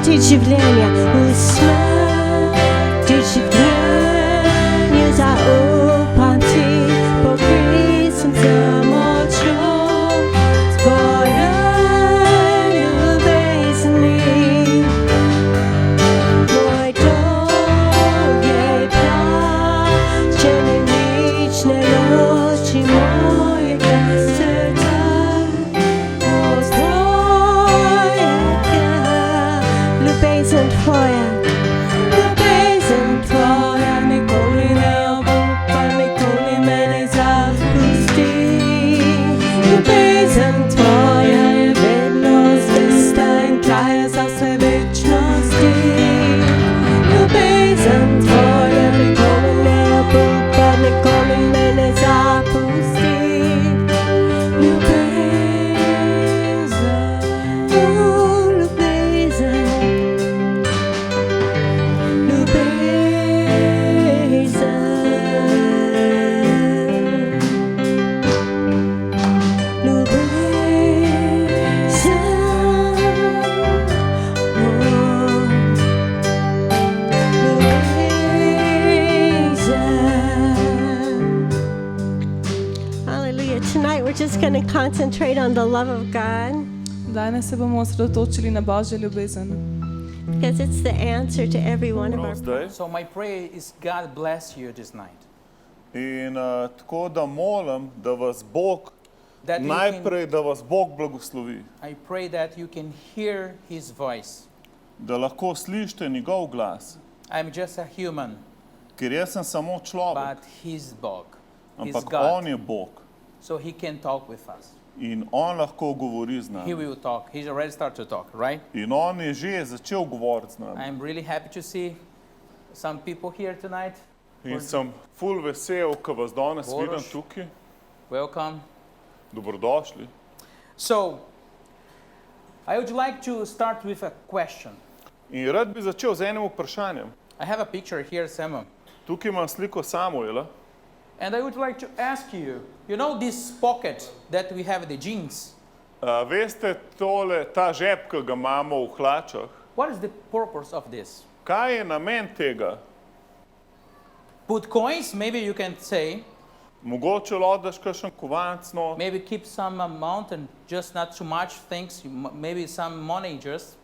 ti življenja, v smrt ti življenja zaupam ti, pokrit sem z močjo tvoje ljubezni. Moj dolg je plačen, nič ne loči mojega srca. Ljubezen tvoja nikoli ne obupa, nikoli me ne zapusti. Ljubezen tvoja je vedno zvesta in traja za vse večnosti. Ljubezen tvoja nikoli ne obupa, nikoli me ne zapusti. Just going to concentrate on the love of God. Danes se bomo osredotočili na Božjo ljubezen. Because it's the answer to every one of our Zdaj. So my prayer is God bless you this night. In tako da molim, da vas Bog, That you najprej, da vas Bog blagoslovi, I pray that you can hear His voice. da lahko slišite njegov glas, I'm just a human, ker jaz sem samo človek, but He's Bog. He's ampak God. on je Bog So He can talk with us. in on lahko govori z He nami. will talk. He's already started to talk, right? In on je že začel govoriti z nami. I'm really happy to see some people here tonight. In sem ful vesel, ko vas danes Boruš. vidim tukaj. Welcome. Dobrodošli. So, I would like to start with a question. In rad bi začel z enim vprašanjem. I have a picture here, Samuel. Tukaj imam sliko Samuela. And I would like to ask you, you know this pocket that we have the jeans? Veste ta žep, ki ga imamo v hlačah, What is the purpose of this? kaj je namen tega? Put coins, maybe you can say, Mogoče lodaš kakšen kovanc, no, maybe keep some amount and just not too much things, maybe some money just.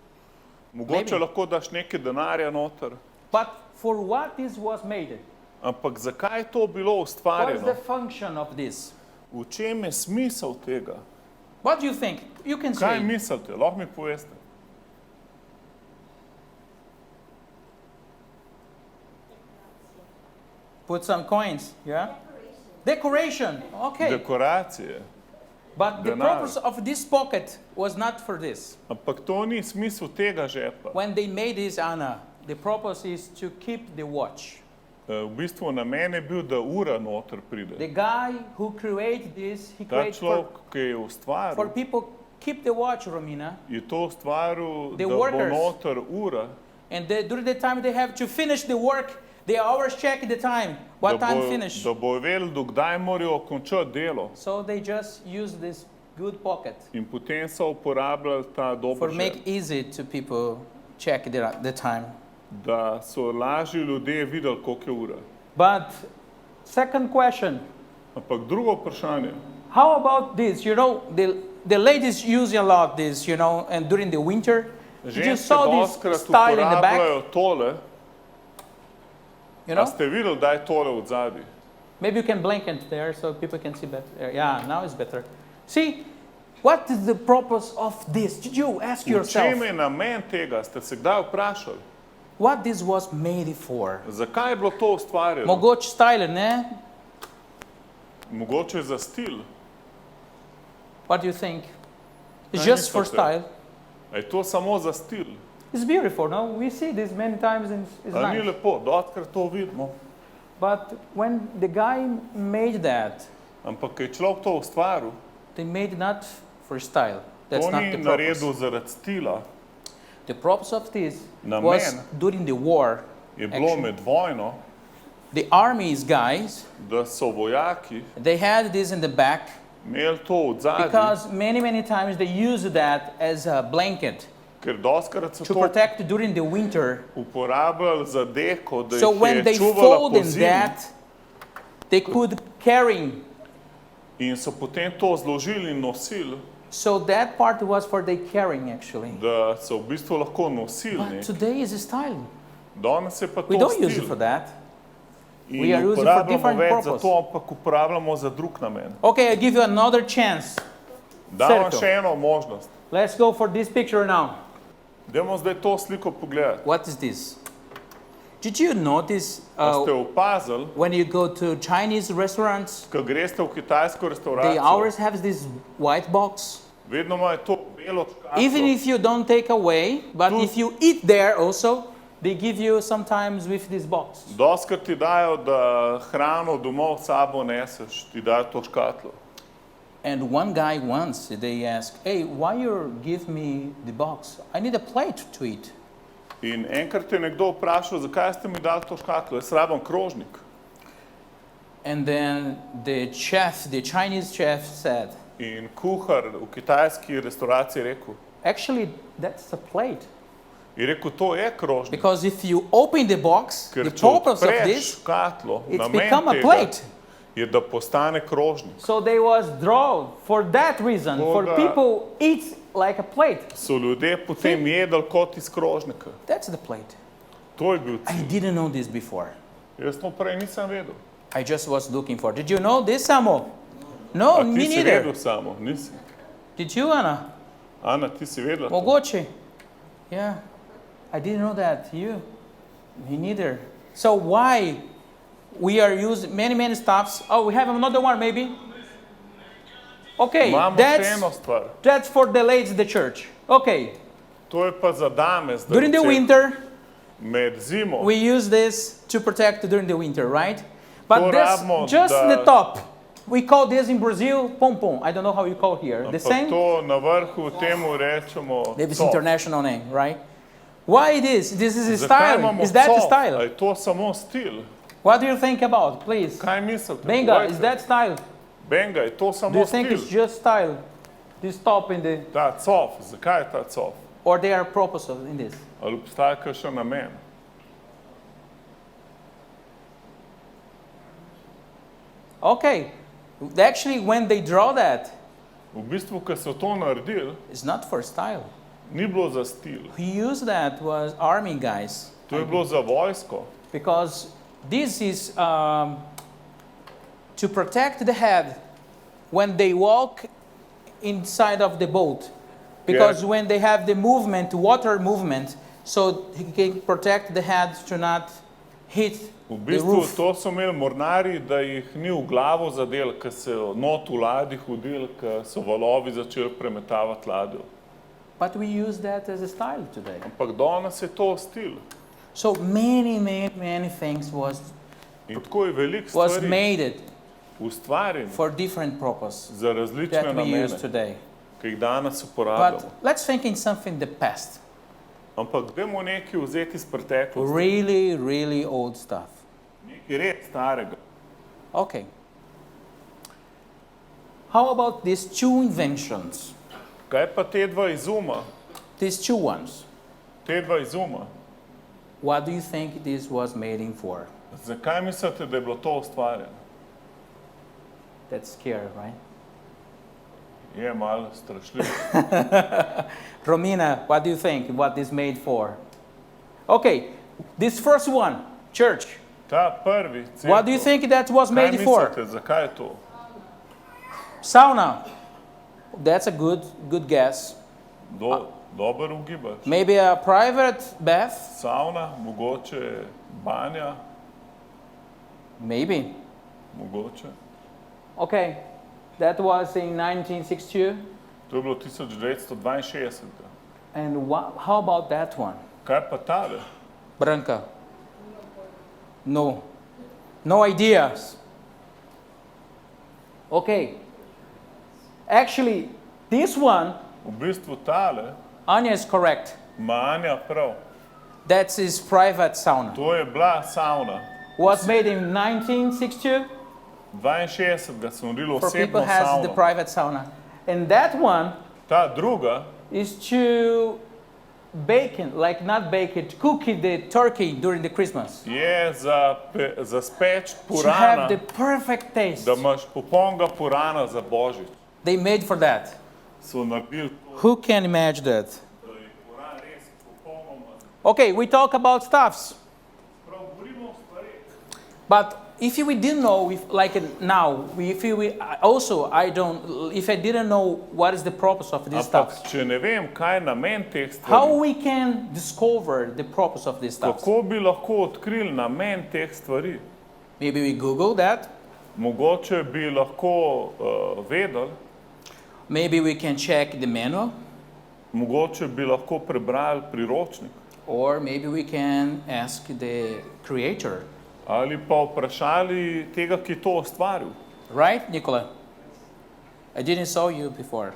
mogoče maybe. lahko daš nekaj denarja noter. But for what this was made? Ampak zakaj je to bilo What is ustvarjeno? the function of this? V čem je smisel tega? What do you think? You can Kaj say. mislite? Lahko mi poveste. Put some coins, yeah? Decoration. Okay. Dekoracije. But the Denar. purpose of this pocket was not for this. Ampak to ni smisel tega žepa. When they made this, Anna, the purpose is to keep the watch. V bistvu namen je bil, da ura noter pride. The guy who created this, he Ta created človek, for ki je ustvaril, people keep the watch, Romina. je to ustvaril, The da bo workers. noter ura, And during the time they have to finish the work, they always check the time, what time finish. da bo vedel, dokdaj morajo končati delo. So they just use this good pocket In potem so uporabljali ta dober for žep, make easy to people check the time. da so lažje ljudje videli, koliko je ura. But second question, Ampak drugo vprašanje, how about this? You know, the ladies use a lot this, you know, and during the winter, you ženske saw this dostikrat style in the back, uporabljajo tole. you A know? ste videli, da je tole od zadaj? Maybe you can blank it there so people can see better. Yeah, now it's better. See, what is the purpose of this? Did you ask V čem yourself je namen tega? Ste se kdaj vprašali? what this was made for? Zakaj je bilo to ustvarjeno? Mogoče style, ne? Mogoče za stil. What do you think? It's Kaj just for mislite? style. A je to samo za stil? It's beautiful, no? We see this many times and it's A ni nice. lepo, dotkrat to vidimo. But when the guy made that, Ampak, ko je človek to ustvaril, they made not for style. That's to not ni the purpose. naredil zaradi stila. The purpose of this Namen was during the war. Je bilo Actually. med vojno, The army's guys, da so vojaki they had this in the back imeli to od zadaj, because many times they used that as a blanket Ker doskrat so to to protect during the winter. uporabljali za deko, da So jih when je they čuvala fold po in zimi. that, they could carry. In so potem to zložili in nosili, So that part was for the carrying actually. da so v bistvu lahko nosili. But today is a style. Danes je pa We to don't use it for stil. that. In we are using for uporabljamo different več za purpose. to, ampak uporabljamo za drug namen. Okay, I give you another chance. Dam vam Sergio. še eno možnost. Let's go for this picture now. Dajmo zdaj to sliko pogledati. What is this? Did you notice A ste opazili, when you go to Chinese restaurants, ko greste v kitajsko they restauracijo, always have this white box? vedno imajo to belo Even škatlo. if you don't take away, but if you eat there also, they give you sometimes with this box. Doskrat ti dajo, da hrano domov s sabo neseš, ti dajo to škatlo. And one guy once, they asked, hey, why you give me the box? I need a plate to eat. In enkrat je nekdo vprašal, zakaj ste mi dali to škatlo, jaz rabim krožnik. And then the chef, the Chinese chef said, In kuhar v kitajski restauraciji je rekel, actually, that's a plate. je rekel, to je krožnik. Because if you open the box, Ker the če purpose of odpreš this, škatlo, it's namen become a tega plate. je, da postane krožnik. So they was drawn for that reason, for Toda- people eat like a plate. So ljudje potem jedli kot iz krožnika. That's the plate. To je bil I cilj. didn't know this before. Jaz to prej nisem vedel. I just was looking for. Did you know this, Samo? No, A ti me si neither. vedel samo, nisi? Did you, Anna? Ana, ti si vedela? to? Mogoče. Yeah, I didn't know that. You? Me neither. So why we are using many stuffs? Oh, we have another one maybe? Okay, Imamo še eno stvar. that's for the ladies in the church. Okay, To je pa za dame zdaj. during the v cerkvi. winter, Med zimo. we use this to protect during the winter, right? But To this, rabimo, just da- the top. We call this in Brazil pompom. I don't know how you call here. The Ampak same? to na vrhu temu rečemo Maybe it's cof. international name, right? Why this? This is a Zakaj style. imamo Is that a cof? A style? je to samo stil? What do you think about, please? Kaj mislite? Benga, Povejte. is that style? Benga, je to Do samo you think it's stil? just style? This top in the, Ta cof, zakaj je ta cof? or they are purposes in this? Ali obstaja kakšen namen? Okay, actually when they draw that, V bistvu, ko so to naredili, it's not for style. ni bilo za stil. Who used that was army guys. To je bilo za vojsko. Because this is to protect the head when they walk inside of the boat. Because Yeah. when they have the movement, water movement, so he can protect the head to not hit V the bistvu roof. to so imeli mornarji, da jih ni v glavo zadel, ko so not v ladji hodili, ko so valovi začeli premetavati ladjo. But we use that as a style today. Ampak danes je to stil. So many things was In tako je veliko was stvari made ustvarjenih for different purpose za različne that we use namene, today. ki jih danes But uporabljamo. let's think in something the past. Ampak dajmo nekaj vzeti iz preteklosti, Really old stuff. nekaj red starega. Okay. How about these two inventions? Kaj pa te dva izuma? These two ones. Te dva izuma. What do you think this was made in for? Zakaj mislite, da je bilo to ustvarjeno? That's scary, right? Je malo strašljivo. Romina, what do you think? What is made for? Okay, this first one, church. Ta prvi cerkev. What do you think that was Kaj made for? mislite, zakaj je to? Sauna. That's a good guess. Dober ugibač. Maybe a private bath? Savna, mogoče banja, Maybe. mogoče. Okay, that was in 1962. To je bilo 1962. And how about that one? Kaj pa tale? Branka. No. No ideas. Okay. Actually, this one, V bistvu tale Anya is correct. ima Anja prav. That's his private sauna. To je bila savna. Was made in 1962 62 so naredili for people osebno has the savno. private sauna. And that one Ta druga is to bacon, like not bacon, cooking the turkey during the Christmas. je za speč To have purana, the perfect taste. da imaš popolnega purana za Božič. They made for that. So naredili to, Who can imagine that? da je puran res popolnoma. Okay, we talk about stuffs. Prav govorimo o stvareh. But if we didn't know, if I didn't know what is the purpose of these Ampak, stuffs, če ne vem, kaj je namen teh how stvari, we can discover the purpose of these stuffs? kako bi lahko odkrili namen teh stvari? Maybe we Google that. Mogoče bi lahko vedeli, Maybe we can check the manual, mogoče bi lahko prebrali priročnik, or maybe we can ask the creator. ali pa vprašali tega, ki to ustvaril. Right, Nicola? I didn't saw you before.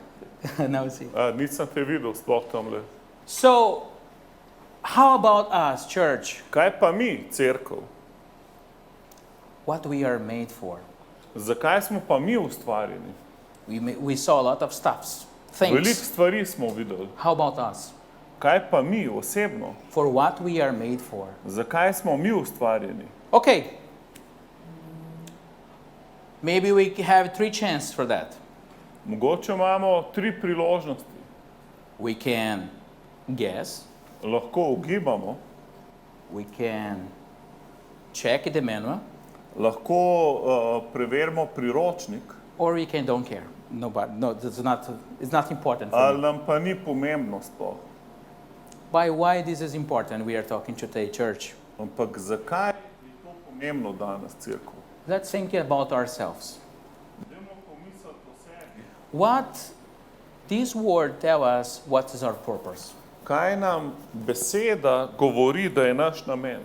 Now see. Nisem te videl sploh tamle. So, how about us, church? Kaj pa mi, cerkev? What we are made for? Zakaj smo pa mi ustvarjeni? We saw a lot of stuffs, Veliko things. stvari smo videli. How about us? Kaj pa mi osebno? For what we are made for? Zakaj smo mi ustvarjeni? Okay. Maybe we have 3 chances for that. Mogoče imamo 3 priložnosti. We can guess, Lahko ugibamo, we can check the manual, lahko preverimo priročnik, or we can don't care. No, it's not important for ali me. nam pa ni pomembno sploh. Why this is important? We are talking today, church. Ampak zakaj je to pomembno danes, cerkev? Let's think about ourselves. Dajmo pomisliti o sebi. What this word tell us what is our purpose? Kaj nam beseda govori, da je naš namen?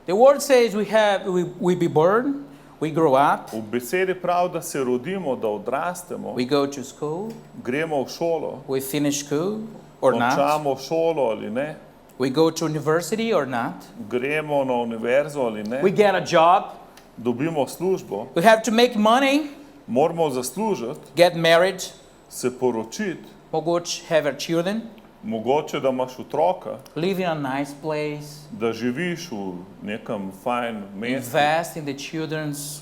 The word says we be born, we grow up, V besedi pravi, da se rodimo, da odrastemo, we go to school, gremo v šolo, we finish school or not, končamo šolo ali ne, we go to university or not, gremo na univerzo ali ne, we get a job, dobimo službo, we have to make money, moramo zaslužiti, get married, se poročiti, mogoče have our children, mogoče, da imaš otroka, live in a nice place, da živiš v nekem fajn mestu, invest in the children's,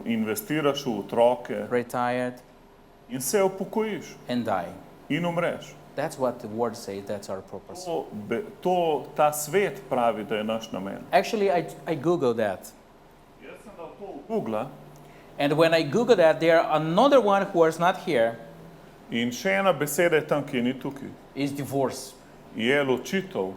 investiraš v otroke retired, in se upokojiš and die. in umreš. That's what the word says, that's our purpose. Ta svet pravi, da je naš namen. Actually, I Googled that. Jaz sem dal to v Google And when I Googled that, there are another one who is not here, in še ena beseda je tam, ki ni tukaj. is divorce. Je ločitev.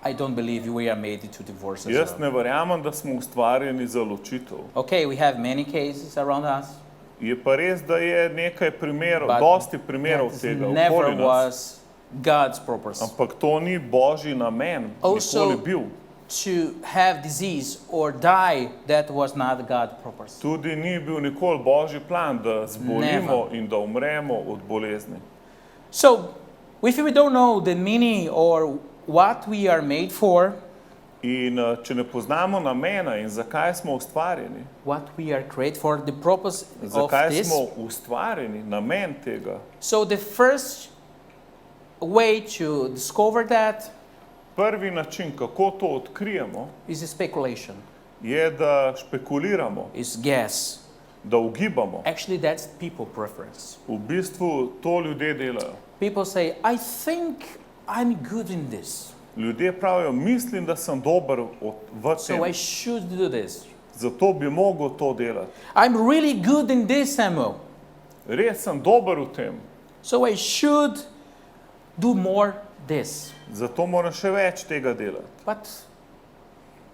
I don't believe we are made to divorce as Jaz well. ne verjamem, da smo ustvarjeni za ločitev. Okay, we have many cases around us, Je pa res, da je nekaj primerov, but dosti primerov that tega never okoli nas. was God's purpose. Ampak to ni Božji namen, Also- nikoli bil. To have disease or die, that was not God's purpose. Tudi ni bil nikoli Božji plan, da zbolimo Never. in da umremo od bolezni. So, if we don't know the meaning or what we are made for, In če ne poznamo namena in zakaj smo ustvarjeni, what we are created for, the purpose of zakaj this. smo ustvarjeni, namen tega, So the first way to discover that prvi način, kako to odkrijemo, is speculation, je, da špekuliramo, is guess. da ugibamo. Actually, that's people preference. V bistvu to ljudje delajo. People say, I think I'm good in this, Ljudje pravijo, mislim, da sem dober v so tem, I should do this. zato bi mogel to delati. I'm really good in this, Samuel, Res sem dober v tem, so I should do more this. zato moram še več tega delati. But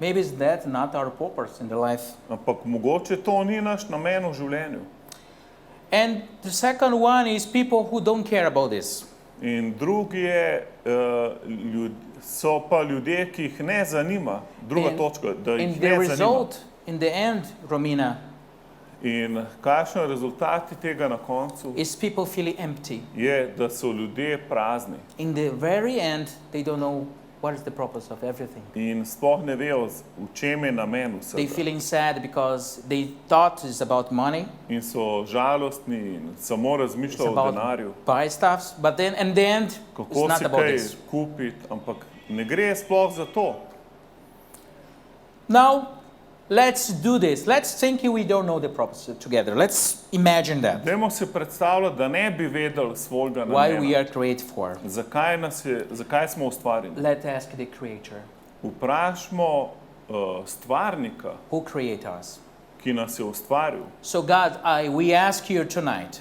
maybe is that not our purpose in the life? Ampak mogoče to ni naš namen v življenju. And the second one is people who don't care about this. In drugi je, so pa ljudje, ki jih ne zanima, druga In- točka, da In jih the ne zanima. result, in the end, Romina, In kakšni rezultati tega na koncu is people feeling empty. je, da so ljudje prazni. In the very end, they don't know what is the purpose of everything. in sploh ne vejo, v čem je namen They vsega. feeling sad because they thought it's about money, In so žalostni in samo it's razmišljajo o about denarju, buy stuff, but then in the end, it's kako not si about kaj this. kupiti, ampak ne gre sploh za to. Now, let's do this. Let's think we don't know the purpose together. Let's imagine that. Dajmo si predstavljati, da ne bi vedeli svojega Why we namena. are created for. Zakaj smo ustvarjeni? Let's ask the Creator. Vprašmo stvarnika, Who created us? ki nas je ustvaril. So God, we ask you tonight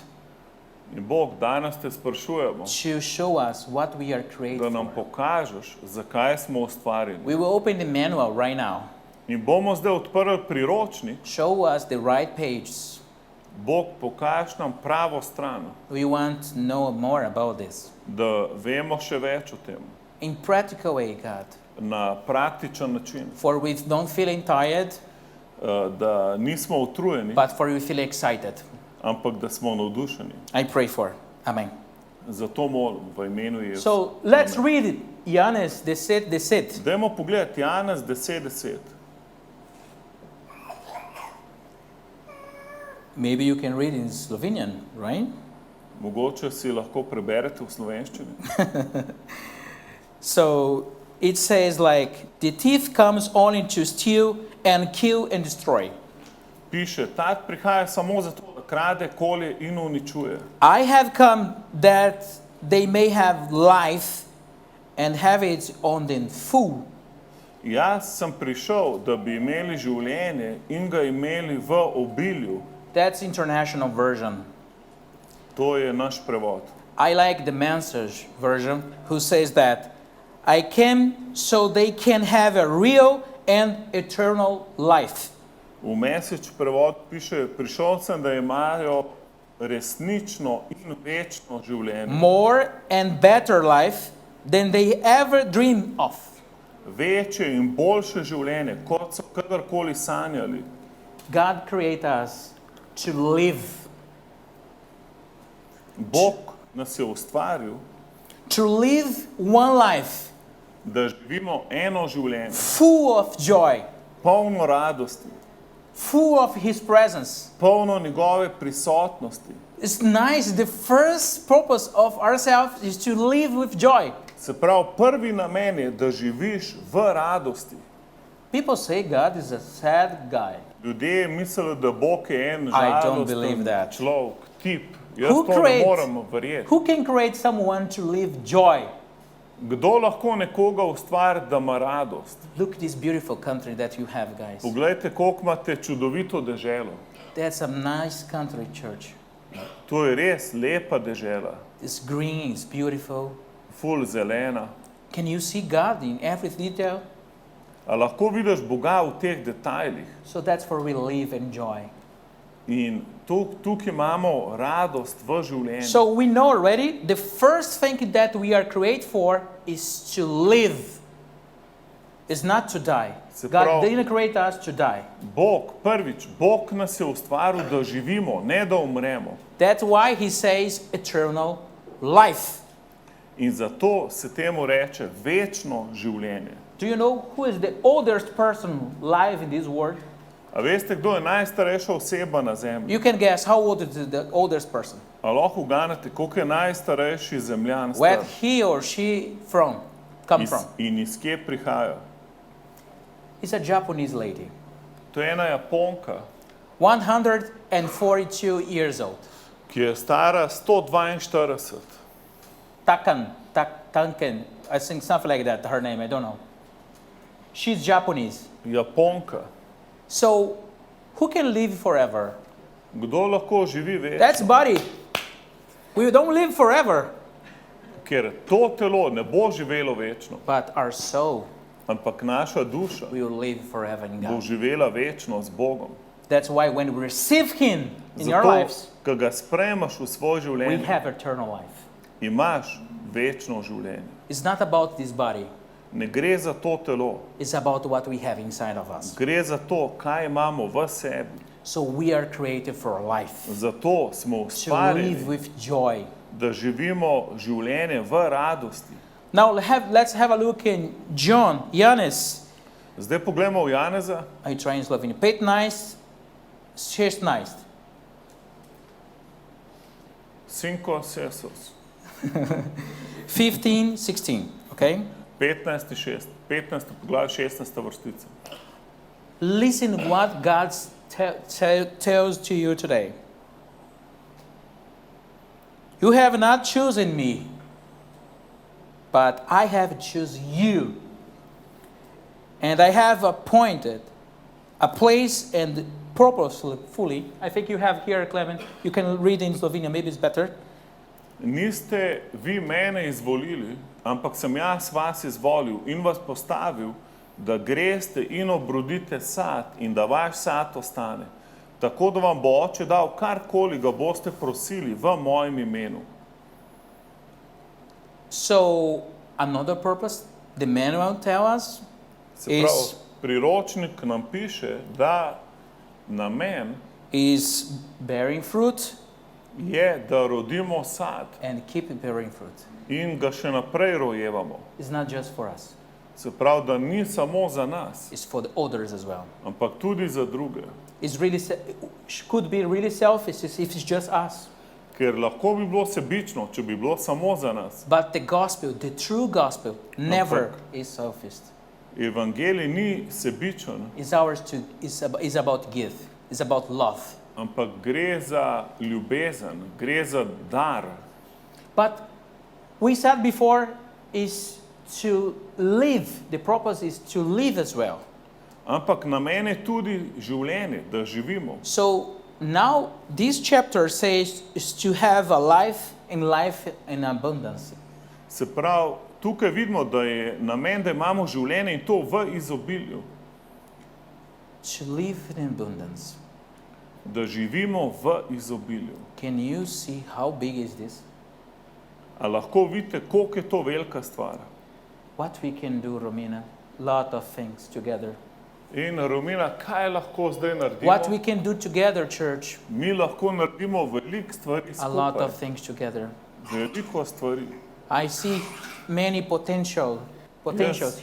In Bog, danes te sprašujemo, to show us what we are da created nam for. pokažeš, zakaj smo ustvarjeni. We will open the manual right now. In bomo zdaj odprli priročnik. Show us the right pages. Bog, pokaž nam pravo stran, We want to know more about this. da vemo še več o tem. In practical way, God. Na praktičen način, For we don't feeling tired, da nismo utrujeni, but for we feel excited. ampak da smo navdušeni. I pray for. Amen. Zato molim v imenu Jezusa. So let's Amen. read it. Janez 10:10. Dajmo pogledati Janez 10:10. Maybe you can read in Slovenian, right? Mogoče si lahko preberete v slovenščini. So it says like, the thief comes only to steal and kill and destroy. Piše, tat prihaja samo zato, da krade, kolje in uničuje. I have come that they may have life and have it on the full. Jaz sem prišel, da bi imeli življenje in ga imeli v obilju. That's international version. To je naš prevod. I like the Message version, who says that I came so they can have a real and eternal life. V Message prevod piše, prišel sem, da imajo resnično in večno življenje. More and better life than they ever dreamed of. Večje in boljše življenje, kot so kadarkoli sanjali. God created us to live, Bog nas je ustvaril, to live one life da živimo eno življenje, full of joy, polno radosti, full of His presence. polno njegove prisotnosti. It's nice. The first purpose of ourselves is to live with joy. Se pravi, prvi namen je, da živiš v radosti. People say God is a sad guy. Ljudje mislijo, da Bog je en don't believe žalosten that. človek, tip. Jaz Who to ne creates- morem verjeti. Who can create someone to live joy? Kdo lahko nekoga ustvari, da ima radost? Look at this beautiful country that you have, guys. Poglejte, koliko imate čudovito deželo. That's a nice country, church. To je res lepa dežela, It's green, it's beautiful. ful zelena. Can you see God in every detail? A lahko vidiš Boga v teh detajlih? So that's where we live and joy. In tukaj imamo radost v življenju. So we know already the first thing that we are created for is to live. It's not to die. Se God pravi- didn't create us to die. Bog nas je ustvaril, da živimo, ne da umremo. That's why He says eternal life. In zato se temu reče večno življenje. Do you know who is the oldest person alive in this world? A veste, kdo je najstarejša oseba na zemlji? You can guess how old is the oldest person. A lahko uganete, koliko je najstarejši zemljan Where star? he or she come from? In iz kje prihaja? It's a Japanese lady, To je ena Japonka, 142 years old. ki je stara 142. Tanken, I think something like that, her name, I don't know. She's Japanese. Japonka. So, who can live forever? Kdo lahko živi večno? That's body. We don't live forever, Ker to telo ne bo živelo večno, but our soul ampak naša duša will live forever in bo God. živela večno z Bogom. That's why when we receive Him in our Zato, lives, ko ga sprejmaš v svoje we življenje, have eternal life. imaš večno življenje. It's not about this body. Ne gre za to telo, It's about what we have inside of us. gre za to, kaj imamo v sebi. So we are created for life, Zato smo to live ustvarjeni, with joy. da živimo življenje v radosti. Now let's have a look in John, Janez. Zdaj poglejmo v Janeza. I try in Slovenia. 15, 16. 5:6. 15, 16. Okay? 15:6. 15. poglavje, 16. vrstica. Listen what God tells to you today. You have not chosen me, but I have chosen you. And I have appointed a place and purposefully. I think you have here, Clement. You can read in Slovenia, maybe it's better. Niste vi mene izvolili, ampak sem jaz vas izvolil in vas postavil, da greste in obrodite sad in da vaš sad ostane. Tako da vam bo Oče dal karkoli ga boste prosili v mojem imenu. So, another purpose, the manual tells us, Se pravi, priročnik nam piše, da namen is bearing fruit je, da rodimo sad and keep bearing fruit. in ga še naprej rojevamo. It's not just for us, Se pravi, da ni samo za nas, it's for the others as well. ampak tudi za druge. It's really could be really selfish if it's just us. Ker lahko bi bilo sebično, če bi bilo samo za nas. But the gospel, the true gospel, never is selfish. Evangelij ni sebičen, It's ours to. It's about give. It's about love. ampak gre za ljubezen, gre za dar. But we said before is to live. The purpose is to live as well. Ampak namen je tudi življenje, da živimo. So now this chapter says is to have a life in abundance. Se pravi, tukaj vidimo, da je namen, da imamo življenje in to v izobilju. To live in abundance. Da živimo v izobilju. Can you see how big is this? A lahko vidite, koliko je to velika stvar? What we can do, Romina? Lot of things together. In Romina, kaj lahko zdaj naredimo? What we can do together, church? Mi lahko naredimo veliko stvari A lot of skupaj. things together. Veliko stvari. I see many potentials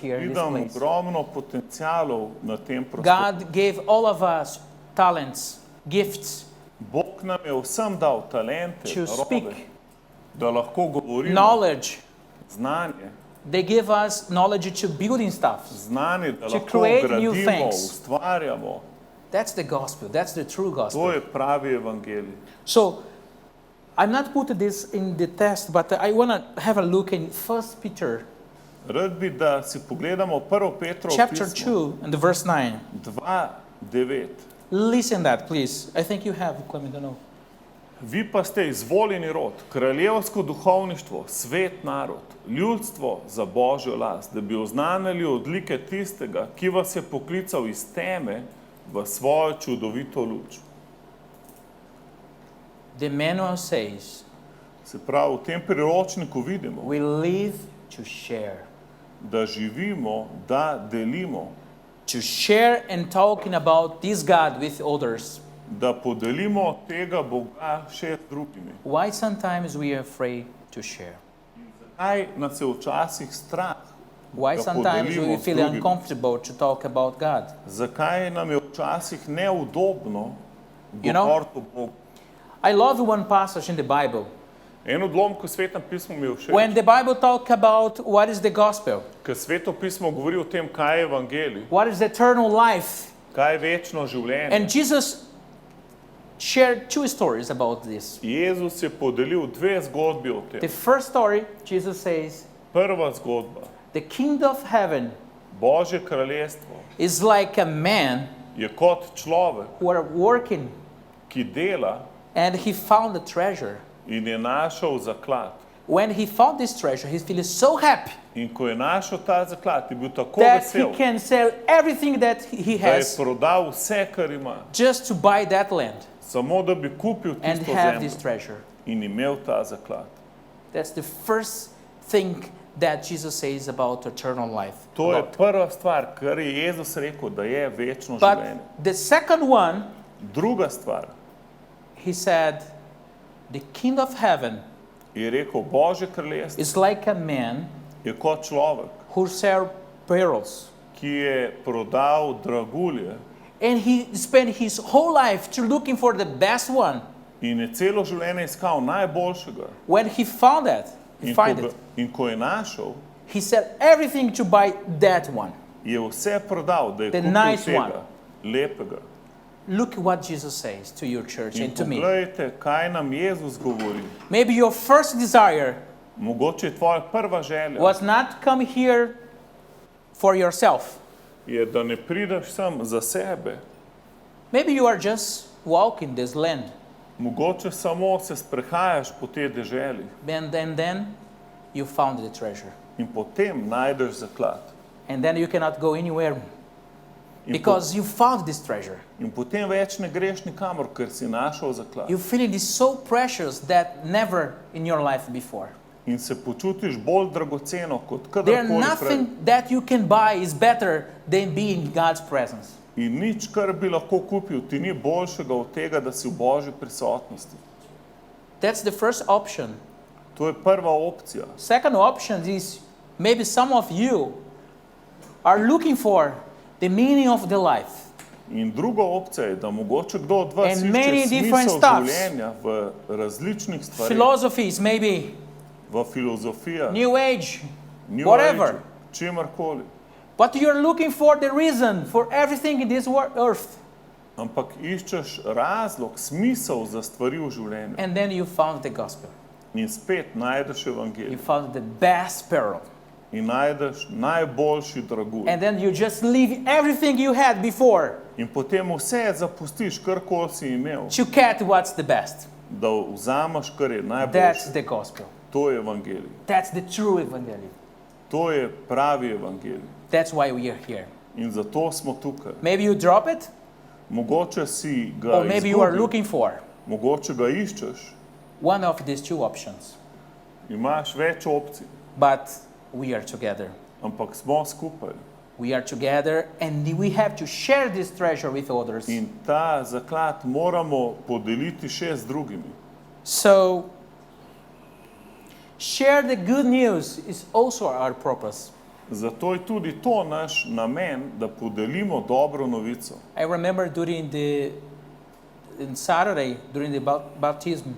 here in this Vidim place. ogromno potencialov na tem prostoru. God gave all of us talents, gifts Bog nam je vsem dal talente, to darove, speak, da lahko govorimo, knowledge. znanje, They give us knowledge to building stuff. znanje, da To lahko create new gradimo, things. ustvarjamo. That's the gospel. That's the true To gospel. je pravi evangelij. So, I'm not putting this in the test, but I want to have a look in 1 Peter Rad bi, da si pogledamo 1. Petrovo chapter pismo 2 and the verse 9. 2:9. Listen that, please. I think you have, Clement, I don't know. Vi pa ste izvoljeni rod, kraljevsko duhovništvo, svet narod, ljudstvo za Božjo last, da bi oznanili odlike tistega, ki vas je poklical iz teme v svojo čudovito luč. The manual says, Se pravi, v tem priročniku vidimo, we live to share. da živimo, da delimo, To share and talking about this God with others. da podelimo tega Boga še z drugimi. Why sometimes we are afraid to share? Kaj nas je včasih strah, Why da sometimes podelimo we z feel drugimi? uncomfortable to talk about God? Zakaj nam je včasih neudobno You know? govoriti o Bogu? I love one passage in the Bible. En odlomek v Svetem pismu mi je všeč. When the Bible talks about what is the gospel, Ker Sveto pismo govori o tem, kaj je evangelij, what is the eternal life, kaj je večno življenje. and Jesus shared two stories about this. Jezus je podelil dve zgodbi o The tem. first story, Jesus says, Prva zgodba, the kingdom of heaven Božje kraljestvo, is like a man je kot človek, who are working ki dela and he found a treasure. in je našel zaklad. When he found this treasure, he feels so happy In ko je našel ta zaklad, je bil tako that he vesel, can sell everything that he da je has prodal vse, kar ima, just to buy that land samo da bi kupil and tisto have this zemljo treasure. in imel ta zaklad. That's the first thing that Jesus says about eternal life. To je About. prva stvar, kar je Jezus rekel, da je večno But življenje. the second one, Druga stvar, he said, the kingdom of heaven je rekel, Božje kraljestvo is like a man je kot človek, who shared pearls. ki je prodal dragulje And he spent his whole life to looking for the best one. in je celo življenje iskal najboljšega. When he found that, In ko je našel, he said everything to buy that one. je vse prodal, da je The kupil nice tega one. lepega. Look what Jesus says to your church In and to me. poglejte, kaj nam Jezus govori. Maybe your first desire Mogoče je tvoja prva želja, was not come here for yourself. je, da ne prideš sem za sebe. Maybe you are just walking this land. Mogoče samo se sprehajaš po tej deželi And then you found the treasure. in potem najdeš zaklad. And then you cannot go anywhere because you found this treasure. In potem več ne greš nikamor, ker si našel zaklad. You feel it is so precious that never in your life before. In se počutiš bolj dragoceno kot There kadarkoli prej. nothing that you can buy is better than being in God's presence. In nič, kar bi lahko kupil, ti ni boljšega od tega, da si v Božji prisotnosti. That's the first option. To je prva opcija. Second option is maybe some of you are looking for the meaning of the life. In druga opcija je, da mogoče kdo od vas And many išče different smisel stuffs. življenja v različnih stvareh, Philosophies, maybe v filozofijah, New Age, New whatever. Age, čimerkoli. But you're looking for the reason for everything in this earth. Ampak iščeš razlog, smisel za stvari v življenju. And then you found the gospel. In spet najdeš You evangelij. found the best pearl. In najdeš najboljši dragulj. And then you just leave everything you had before In potem vse zapustiš, karkoli si imel, to get what's the best. da vzameš, kar je That's najboljše. the gospel. To je evangelij. That's the true evangelium. To je pravi evangelij. That's why we are here. In zato smo tukaj. Maybe you drop it, Mogoče si ga or maybe you are izgubil, looking for mogoče ga iščeš, one of these two options. imaš več opcij, But we are together. ampak smo skupaj. We are together and we have to share this treasure with others. In ta zaklad moramo podeliti še z drugimi. So, share the good news is also our purpose. Zato je tudi to naš namen, da podelimo dobro novico. I remember in Saturday, during the baptism,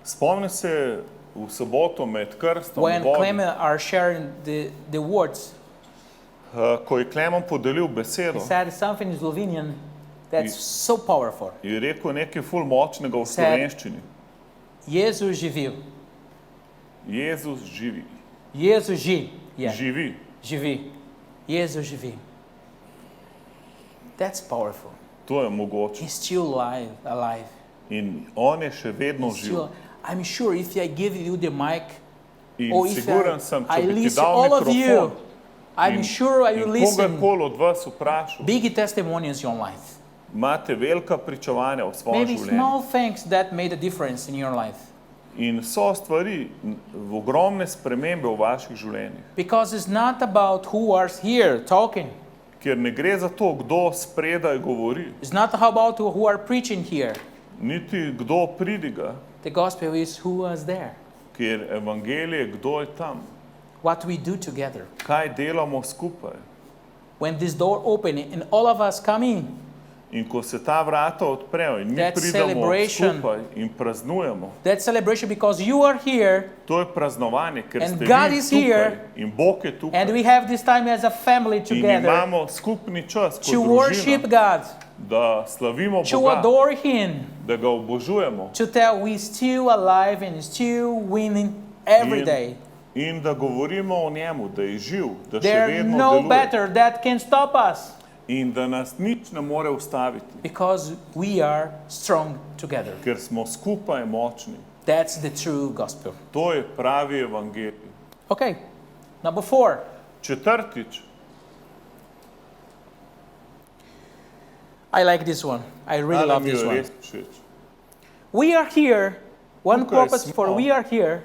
Spomni se v soboto med krstom when v vodi, Clement are sharing the words, ko je Klemen podelil he besedo, said something in Slovenian that's so powerful. je rekel nekaj ful močnega v Said- slovenščini. Jesus živi. Jezus živi. Jesus živi. Yeah. Živi. Živi. Jesus živi. That's powerful. To je mogoče. He's still alive. In on je še vedno He's živ. still, I'm sure if I give you the mic, In or if siguran sem, I če bi ti listen dal all of mikrofon you, I'm in, sure I in will listen kogarkoli od vas vprašal, big testimonies in your life. imate velika pričevanja v svojem Maybe življenju. small things that made a difference in your life. In so stvari, ogromne spremembe v vaših življenjih. Because it's not about who are here talking. Ker ne gre za to, kdo spredaj govori, It's not about who are preaching here. niti kdo pridiga, The gospel is who was there. ker evangelije, kdo je tam, What we do together. kaj delamo skupaj. When this door open and all of us come in, In ko se ta vrata odprejo in mi That pridemo celebration. skupaj in praznujemo, that celebration because you are here to je praznovanje, ker And ste God vi is tukaj here, in Bog je tukaj. and we have this time as a family In together imamo skupni čas kot to worship družina, God, da slavimo to Boga, adore Him, da ga obožujemo to tell we still alive and still winning every day. in da govorimo o njemu, da je živ, da še There vedno no deluje better that can stop us in da nas nič ne more ustaviti, because we are strong together. ker smo skupaj močni. That's the true gospel. To je pravi evangelij. Okay, number 4. Četrtič, I like this one. I really ta love mi je this one. res všeč. We are here. One Tukaj purpose smo. for we are here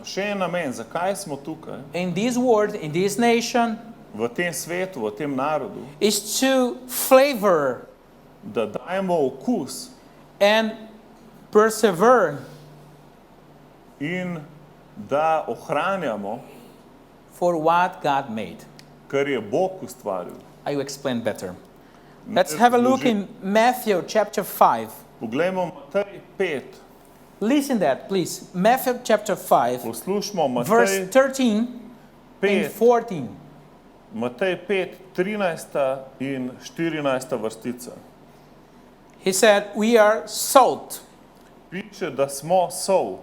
Še en namen, zakaj smo tukaj, in this world, in this nation, v tem svetu, v tem narodu, is to flavor da dajemo okus and persevere in da ohranjamo for what God made. kar je Bog ustvaril. I will explain better. Let's have a look in Matthew chapter 5. Poglejmo Matej 5. Listen that, please. Matthew chapter 5, Poslušamo verse Matej 13 and 5, 14. Matej 5, 13 in 14 vrstica. He said, we are salt. Piše, da smo sol.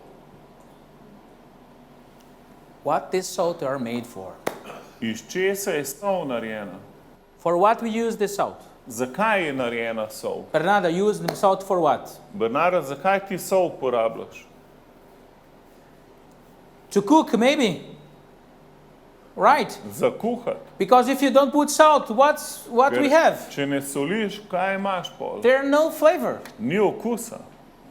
What this salt are made for? Iz česa je sol narejena? For what we use the salt? Zakaj je narejena sol? Bernardo, use the salt for what? Bernardo, zakaj ti sol uporabljaš? To cook, maybe. Right. Za kuhati. Because if you don't put salt, what we have? Če ne soliš, kaj imaš pol? There's no flavor. Ni okusa.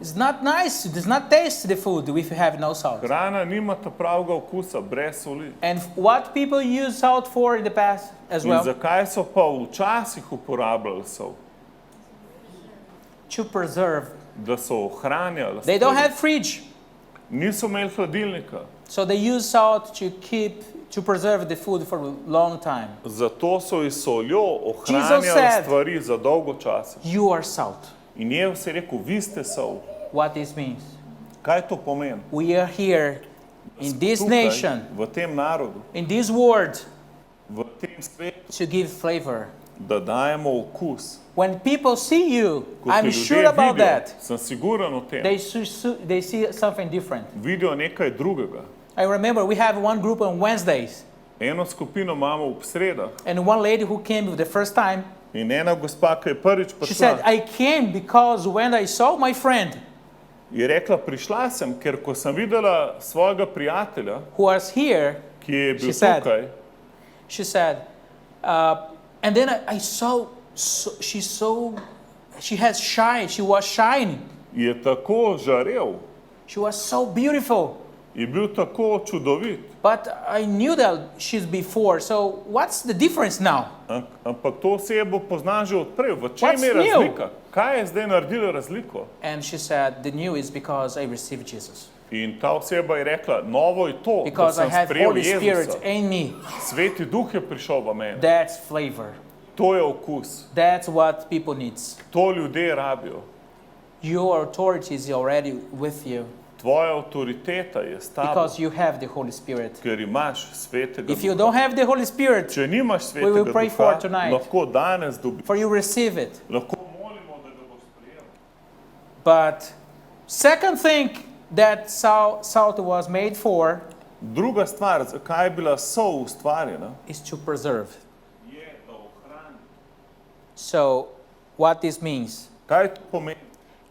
It's not nice. It does not taste the food if you have no salt. Hrana nima ta pravega okusa, brez soli. And what people use salt for in the past as In well? zakaj so pa včasih uporabljali sol? To preserve. Da so ohranjali. They don't stvari. have fridge. Niso imeli hladilnika. So they use salt to preserve the food for a long time. Zato so iz soljo Jesus ohranjali said, stvari za dolgo časa. You are salt. In Jezus je rekel, vi ste sol. What this means? Kaj to pomeni? We are here in this Tukaj, nation, v tem narodu, in this world, v tem svetu, to give flavor. da dajemo okus. When people see you, Ko te I'm ljudje sure about vidijo, that. sem siguren o tem, They see something different. vidijo nekaj drugega. I remember we have one group on Wednesdays, Eno skupino imamo ob sredah and one lady who came the first time, in ena gospa, ki je prvič she said, prišla, I came because when I saw my friend je rekla, prišla sem, ker ko sem videla svojega prijatelja, who was here, ki je bil She said, tukaj, she said, and then I saw, she has shine, she was shining. je tako žarel, She was so beautiful. je bil tako čudovit. But I knew that she's before, so what's the difference now? Ampak to osebo poznam že odprej. V čem What's je new? razlika? Kaj je zdaj naredilo razliko? And she said, the new is because I received Jesus. In ta oseba je rekla, novo je to, da Because I sem have sprejel Holy Spirit Jezusa. in me. Sveti duh je prišel v mene. That's flavor. To je okus. That's what people need. To ljudje rabijo. Your authority is already with you Tvoja avtoriteta je s tabo, because you have the Holy Spirit. ker imaš svetega If you duha. don't have the Holy Spirit, Če nimaš We will svetega pray for duha, tonight. lahko danes dobiš. for you receive it. Lahko molimo, da ga boš sprejel. But second thing that salt was made for Druga stvar, zakaj je bila sol ustvarjena, is to preserve. je, da ohrani. So what this means, Kaj to pomeni?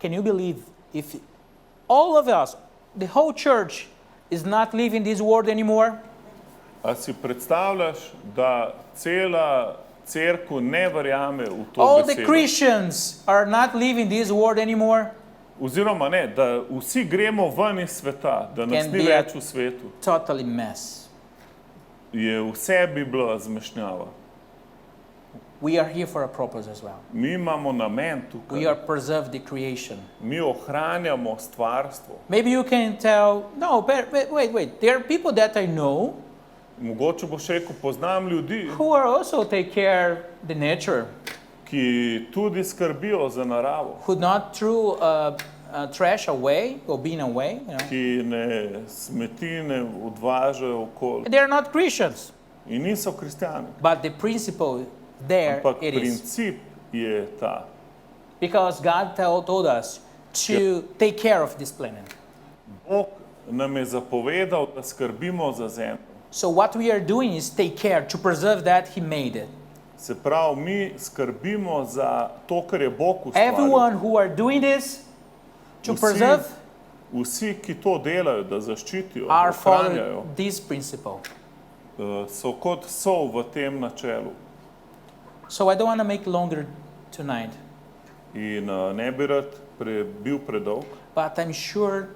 can you believe if all of us, the whole church, is not living this world anymore? A si predstavljaš, da cela cerkev ne verjame v to All the besedo? Christians are not living this world anymore? Oziroma ne, da vsi gremo ven iz sveta, da nas Can ni be a- več v svetu. Totally mess. Je vse bi bila zmešnjava. We are here for a purpose as well. Mi imamo namen We are tukaj. preserve the creation. Mi ohranjamo stvarstvo. Maybe you can tell, no, but wait. There are people that I know Mogoče boš rekel, poznam ljudi, who are also take care the nature, ki tudi skrbijo za naravo, who not throw trash away or bin away. You know. ki ne smeti ne odvažajo okoli. They are not Christians, In niso kristjani. but the principle there Ampak it is. princip je ta. Because God told us to take care of this planet. Bog nam je zapovedal, da skrbimo za zemljo. So what we are doing is take care to preserve that He made it. Se pravi, mi skrbimo za to, kar je Bog ustvaril. Everyone who are doing this to preserve Vsi, ki to delajo, da zaščitijo, are ohranjajo, following this principle. so kot sol v tem načelu. So I don't want to make longer tonight, In ne bi rad bil predolg, but I'm sure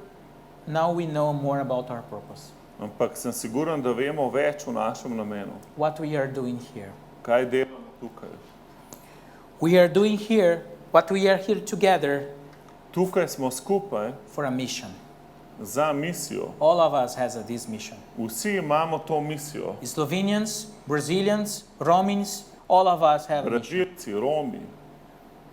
now we know more about our purpose. ampak sem siguren, da vemo več o našem namenu. What we are doing here. Kaj delamo tukaj? We are doing here what we are here together Tukaj smo skupaj for a mission. za misijo. All of us has this mission. Vsi imamo to misijo. Slovenians, Brazilians, Romans, all of us have a mission. Brazilci, Romi,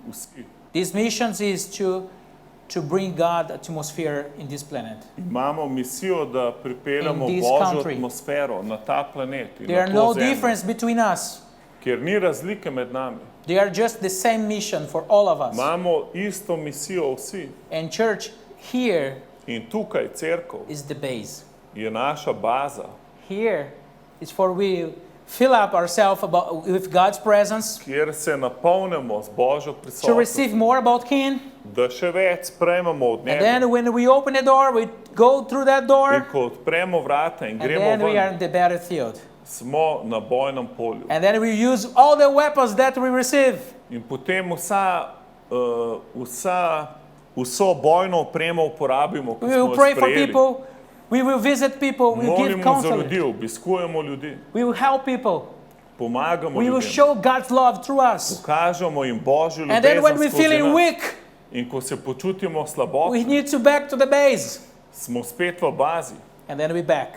vsi. This mission is to bring God atmosphere in this planet. Imamo misijo, da pripeljamo In this Božjo country. atmosfero na ta planet in There na are to no zemljo, difference between us. kjer ni razlike med nami. They are just the same mission for all of us. Imamo isto misijo vsi And church here in tukaj cerkev is the base. je naša baza, Here is for we fill up ourselves with God's presence, kjer se napolnimo z Božjo to prisotnostjo, receive more about Him. da še več sprejmemo od And njega. then when we open the door, we go through that In door, ko odpremo vrata in and gremo then we are ven, in the battlefield. smo na bojnem polju. And then we use all the weapons that we receive. In potem vso bojno opremo uporabimo, ko We smo will jo pray for sprejeli. people. We will visit people. We will give Molimo za counseling. ljudi, obiskujemo ljudi, We will help people. pomagamo We will ljudem, show God's love through us. pokažemo jim Božjo And then when ljubezen we're skozi feeling nas. weak, In ko se počutimo we slabotni, need to back to the base. smo spet v bazi And then we back.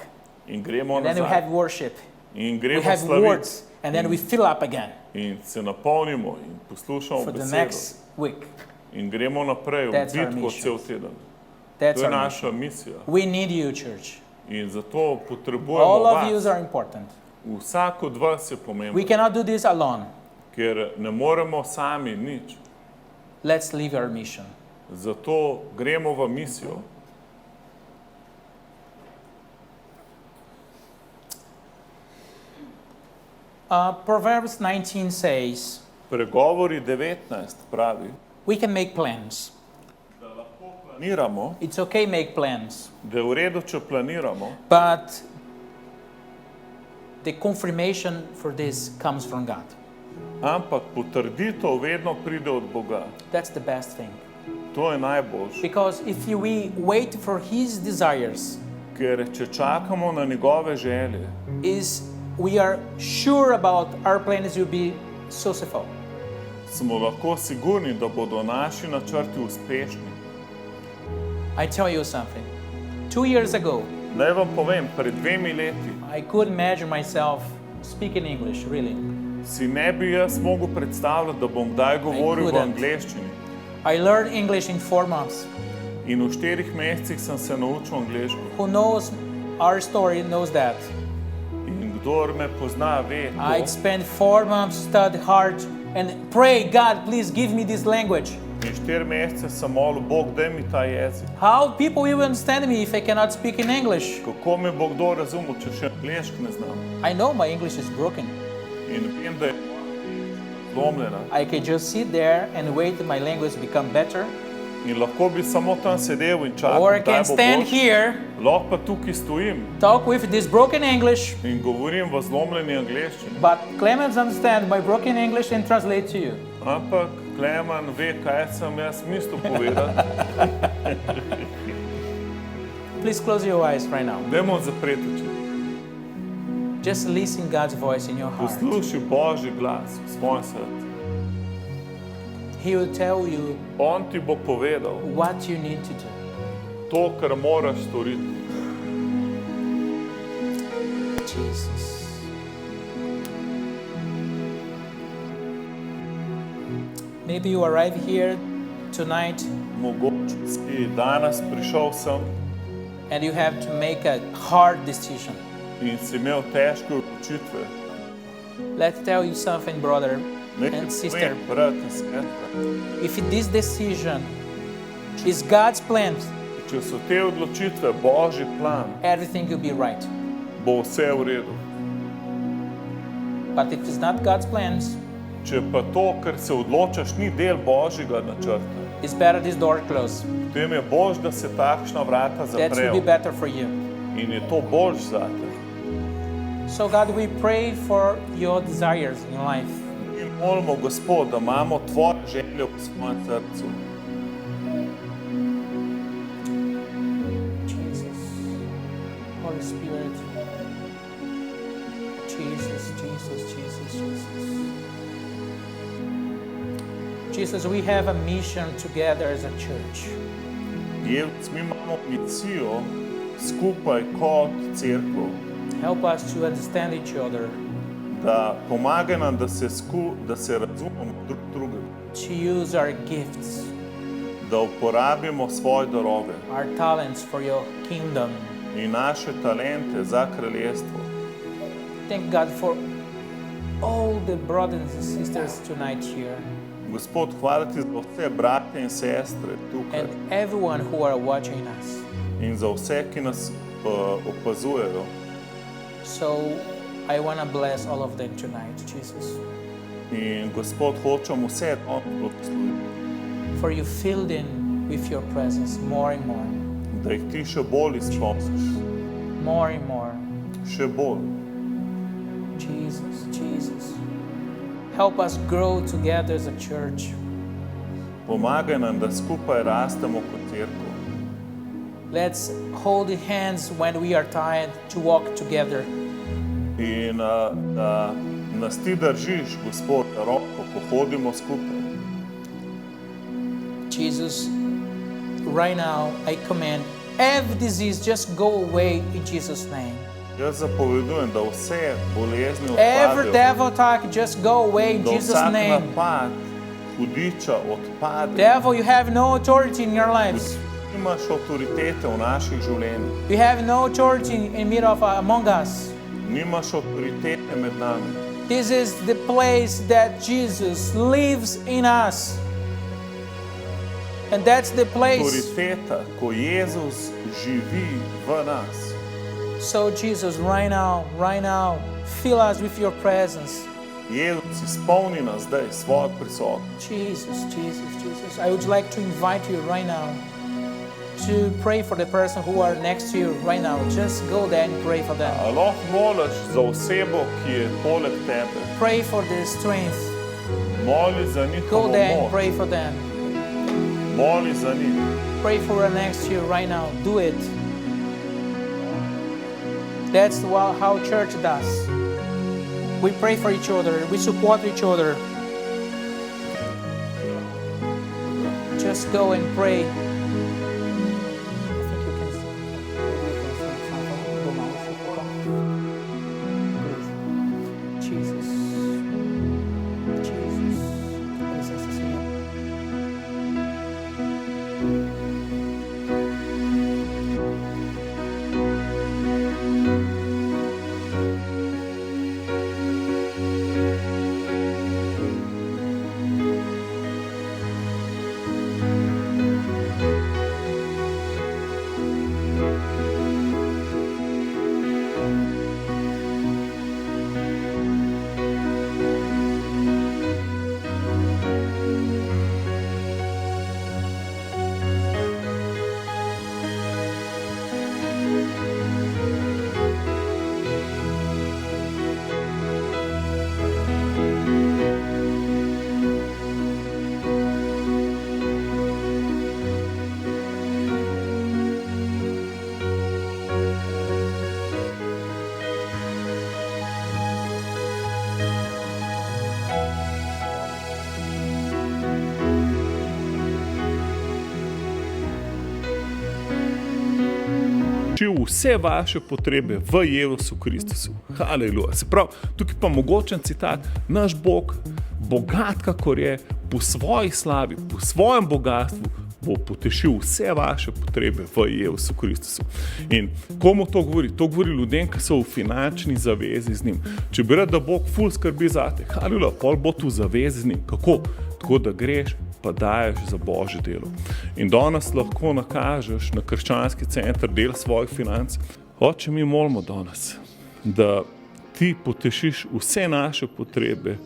in gremo And then we nazaj. have worship. In We gremo have slaviti words. And then we fill up again in se napolnimo in poslušamo for the besedo. next week. In gremo naprej v That's our bitko mission. cel teden. That's To je our naša mission. misija. We need you, church. In zato potrebujemo All of you vas. are important. Vsak od vas je We pomemben, cannot do this alone. ker ne moremo sami nič. Let's leave our mission. Zato gremo v misijo. Proverbs 19 says, Pregovori 19 pravi, we can make plans. da lahko planiramo, It's okay make plans. da je v redu, če planiramo, But the confirmation for this comes from God. ampak potrditev vedno pride od Boga. That's the best thing. To je najboljše. Because if we wait for His desires, Ker če čakamo na njegove želje, we are sure about our plans will be successful. smo lahko sigurni, da bodo naši načrti uspešni. I tell you something. 2 years ago, Naj vam povem, pred 2 leti I couldn't imagine myself speaking English, really. si ne bi jaz mogel predstavljati, da bom kdaj govoril v couldn't. angleščini. I learned English in 4 months. In v 4 mesecih sem se naučil angleško. Who knows our story knows that. In kdor me pozna, ve I to. spent 4 months study hard and pray, God, please give me this language. In 4 mesece sem molil, Bog, daj mi ta jezik. How people will understand me if I cannot speak in English? Kako me bo kdo razumel, če še angleško ne znam? I know my English is broken. In vem, da je zlomljena. I can just sit there and wait till my language become better. In lahko bi samo tam sedel in čakal, Or I kdaj can bo stand boljše. here, Lahko pa tukaj stojim talk with this broken English, in govorim v zlomljeni angleščini. but Clemens understand my broken English and translate to you. Ampak Kleman ve, kaj sem jaz mislil povedati. Please close your eyes right now. Dajmo zapreti oči. Just listen God's voice in your heart. Poslušaj Božji glas v svojem srcu. He will tell you On ti bo povedal what you need to do. to, kar moraš storiti. Jesus. Maybe you arrive here tonight Mogoče si danes prišel sem and you have to make a hard decision. in si imel težke odločitve. Let's tell you something, brother Nekaj and sister. povem, brat in sestra. If this decision is God's plan, Če so te odločitve Božji plan, everything will be right. bo vse v redu. But if it's not God's plans, Če pa to, kar se odločaš, ni del Božjega načrta, it's better this door closed. potem je boljše, da se takšna vrata That will be zaprejo better for you. in je to boljše zate. So God, we pray for your desires in life. Mi molimo, Gospod, da imamo tvoje želje v svojem srcu. Jesus, Holy Spirit, Jesus, Jesus, Jesus, Jesus. Jesus, we have a mission together as a church. Jevc, mi imamo misijo skupaj kot cerkev, Help us to understand each other, da pomaga nam, da se razumemo drug drugega, to use our gifts, da uporabimo svoje darove our talents for your kingdom. in naše talente za kraljestvo. Thank God for all the brothers and sisters tonight here, Gospod, hvala ti za vse brate in sestre tukaj and everyone who are watching us. in za vse, ki nas opazujejo. So I want to bless all of them tonight, Jesus. In Gospod, hočem vse blagosloviti, For you filled in with your presence more and more, da jih ti še bolj izpolniš, more and more. še bolj. Jesus, Jesus. Help us grow together as a church. Pomagaj nam, da skupaj rastemo kot cerkev. Let's hold hands when we are tired to walk together. In da nas ti držiš, Gospod, za roko, ko hodimo skupaj. Jesus, right now I command every disease just go away in Jesus' name. Jaz zapovedujem, da vse bolezni Every odpadejo, devil attack just go away in da Jesus' vsak name. napad hudiča odpade. Devil, you have no authority in your lives. Imaš avtoritete v naših življenjih, You have no authority in middle of among us. nimaš avtoritete med nami. This is the place that Jesus lives in us. And that's the place. Avtoriteta, ko Jezus živi v nas. So Jesus, right now, fill us with your presence. Jezus, izpolni nas zdaj svojo prisotnost. Jesus, Jesus, Jesus. I would like to invite you right now to pray for the person who are next to you right now. Just go there and pray for them. A lahko moliš za osebo, ki je poleg tebe. Pray for their strength. Moli za Go njihovo there and moč. pray for them. Moli za njih. Pray for her next to you right now. Do it. That's how church does. We pray for each other. We support each other. Just go and pray. Jesus. Jesus. Presença, Senhor. Vse vaše potrebe v Jezusu Kristusu. Haleluja. Se pravi, tukaj pa mogočen citat. Naš Bog, bogat kakor je, po svoji slavi, po svojem bogatstvu, bo potešil vse vaše potrebe v Jezusu Kristusu. In komu to govori? To govori ljudem, ki so v finančni zavezi z njim. Če bi rekel, da Bog ful skrbi zate, haleluja, pol bo tu zavezi z njim. Kako? Tako da greš, pa daješ za Božje delo. In danes lahko nakažeš na Krščanski center del svojih financ. Oče, mi molimo danes, da ti potešiš vse naše potrebe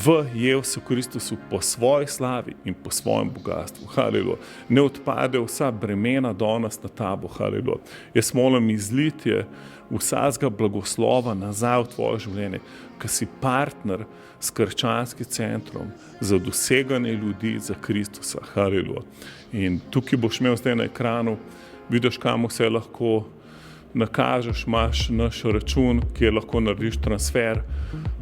v Jezusu Kristusu po svoji slavi in po svojem bogatstvu. Haleluja. Ne odpade vsa bremena danes na tabo. Haleluja. Jaz molim izlitje vsakega blagoslova nazaj v tvoje življenje, ki si partner s Krščanskim centrom za doseganje ljudi za Kristusa. Haleluja. In tukaj boš imel zdaj na ekranu, vidiš, kam vse lahko nakažeš, imaš naš račun, kjer lahko narediš transfer,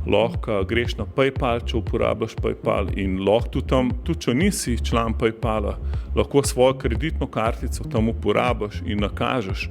lahko greš na PayPal, če uporabljaš PayPal in lahko tudi če nisi član PayPala, lahko svojo kreditno kartico tam uporabiš in nakažeš.